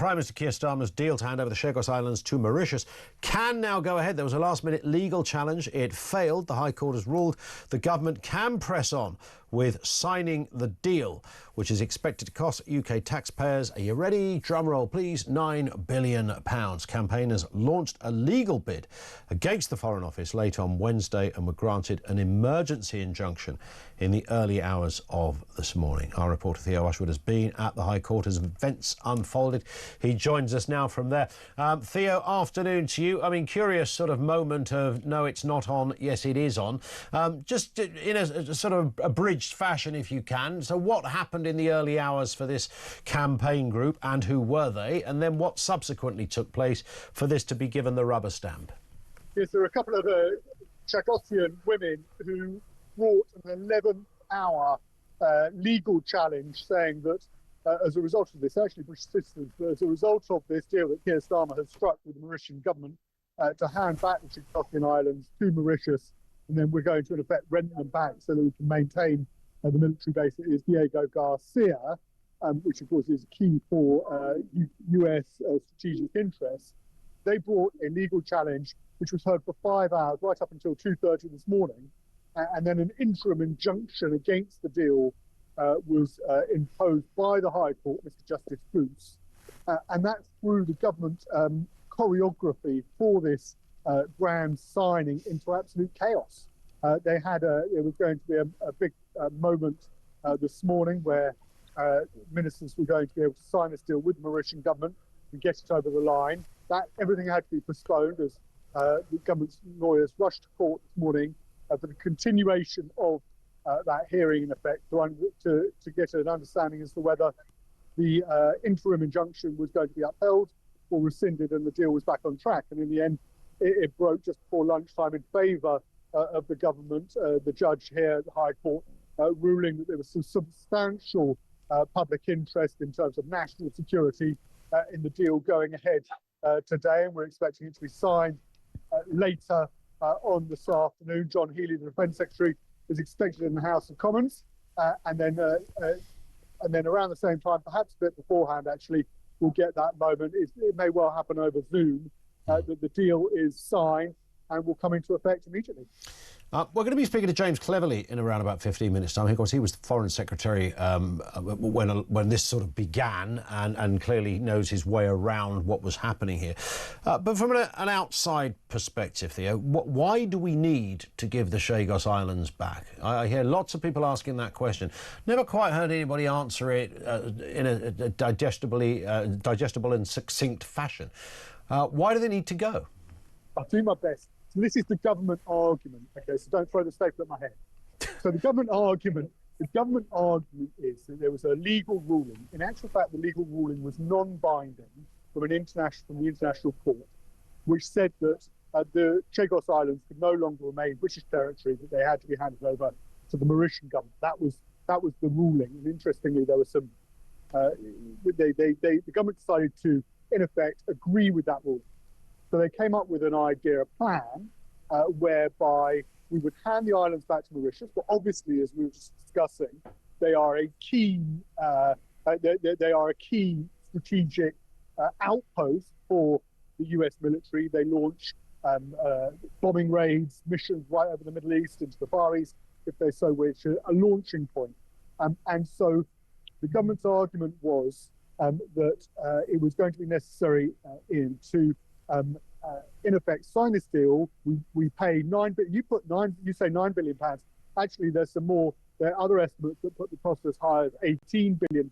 Prime Minister Keir Starmer's deal to hand over the Chagos Islands to Mauritius can now go ahead. There was a last-minute legal challenge. It failed. The High Court has ruled the government can press on with signing the deal, which is expected to cost UK taxpayers, are you ready? Drum roll, please, £9 billion. Campaigners launched a legal bid against the Foreign Office late on Wednesday and were granted an emergency injunction in the early hours of this morning. Our reporter Theo Ashwood has been at the High Court as events unfolded. He joins us now from there. Theo, afternoon to you. I mean, curious sort of moment of, no, it's not on, yes, it is on. Just in a sort of abridged fashion, if you can. So what happened in the early hours for this campaign group and who were they? And then what subsequently took place for this to be given the rubber stamp? Yes, there were a couple of Chagosian women who brought an 11-hour legal challenge saying that as a result of this, actually British citizens, but as a result of this deal that Keir Starmer has struck with the Mauritian government to hand back the Chagos Islands to Mauritius, and then we're going to, in effect, rent them back so that we can maintain the military base that is Diego Garcia, which, of course, is key for US strategic interests. They brought a legal challenge, which was heard for 5 hours, right up until 2:30 this morning, and then an interim injunction against the deal was imposed by the High Court, Mr. Justice Goose, and that threw the government choreography for this grand signing into absolute chaos. It was going to be a big moment this morning where ministers were going to be able to sign this deal with the Mauritian government and get it over the line. Everything had to be postponed as the government's lawyers rushed to court this morning for the continuation of that hearing, in effect, to get an understanding as to whether the interim injunction was going to be upheld or rescinded and the deal was back on track. And in the end, it broke just before lunchtime in favour of the government, the judge here at the High Court, ruling that there was some substantial public interest in terms of national security in the deal going ahead today. And we're expecting it to be signed later on this afternoon. John Healey, the Defence Secretary, is expected in the House of Commons. And then around the same time, perhaps a bit beforehand, actually, we'll get that moment. It may well happen over Zoom, that the deal is signed and will come into effect immediately. We're going to be speaking to James Cleverly in around about 15 minutes' time. Of course, he was the Foreign Secretary when this sort of began and clearly knows his way around what was happening here. But from an outside perspective, Theo, why do we need to give the Chagos Islands back? I hear lots of people asking that question. Never quite heard anybody answer it in a digestible and succinct fashion. Why do they need to go? I'll do my best. So this is the government argument. Okay, so don't throw the staple at my head. So the government argument is that there was a legal ruling. In actual fact, the legal ruling was non-binding from the International Court, which said that the Chagos Islands could no longer remain British territory, that they had to be handed over to the Mauritian government. That was the ruling. And interestingly, there was some. The government decided to, in effect, agree with that ruling. So they came up with an idea, a plan, whereby we would hand the islands back to Mauritius. But obviously, as we were just discussing, they are a key strategic outpost for the US military. They launch bombing raids, missions right over the Middle East into the Far East, if they so wish, a launching point. And so the government's argument was that it was going to be necessary to in effect, sign this deal. We pay you say £9 billion. Actually, there's some more. There are other estimates that put the cost as high as £18 billion,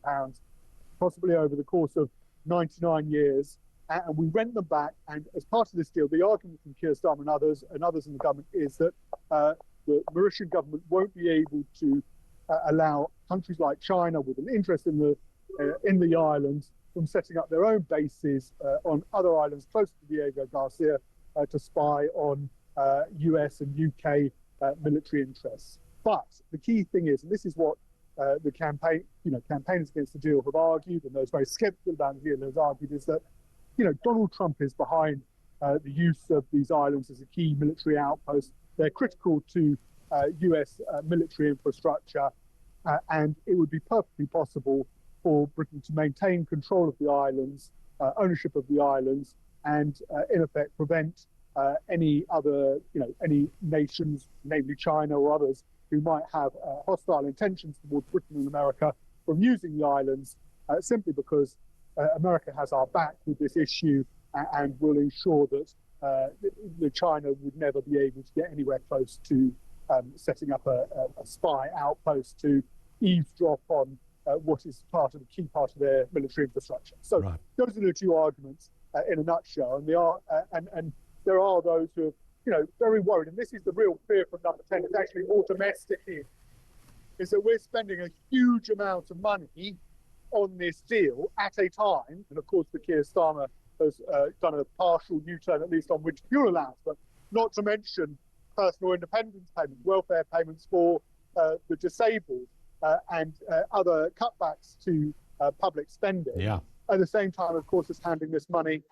possibly over the course of 99 years. And we rent them back. And as part of this deal, the argument from Keir Starmer and others in the government is that the Mauritian government won't be able to allow countries like China with an interest in the islands from setting up their own bases on other islands close to Diego Garcia to spy on US and UK military interests. But the key thing is, and this is what the campaigners against the deal have argued, and those very sceptical about the deal have argued, is that Donald Trump is behind the use of these islands as a key military outpost. They're critical to US military infrastructure, and it would be perfectly possible for Britain to maintain control of the islands ownership of the islands and, in effect, prevent any other, any nations, namely China or others, who might have hostile intentions towards Britain and America from using the islands simply because America has our back with this issue and will ensure that China would never be able to get anywhere close to setting up a spy outpost to eavesdrop on what is a key part of their military infrastructure. So those are the two arguments in a nutshell, and they are and there are those who are very worried, and this is the real fear from number 10. It's actually more domestic here, is that we're spending a huge amount of money on this deal at a time, and of course the Keir Starmer has done a partial U-turn, at least on winter fuel allowance, but not to mention personal independence payments, welfare payments for the disabled, and other cutbacks to public spending. Yeah. At the same time, of course, is handing this money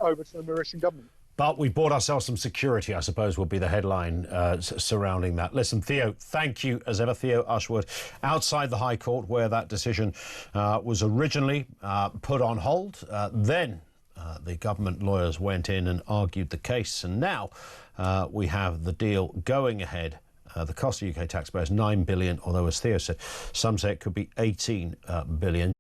over to the Mauritian government. But we bought ourselves some security, I suppose, would be the headline surrounding that. Listen, Theo, thank you as ever. Theo Ushwood, outside the High Court, where that decision was originally put on hold. Then the government lawyers went in and argued the case, and now we have the deal going ahead. The cost of UK taxpayers, $9 billion, although, as Theo said, some say it could be $18 billion.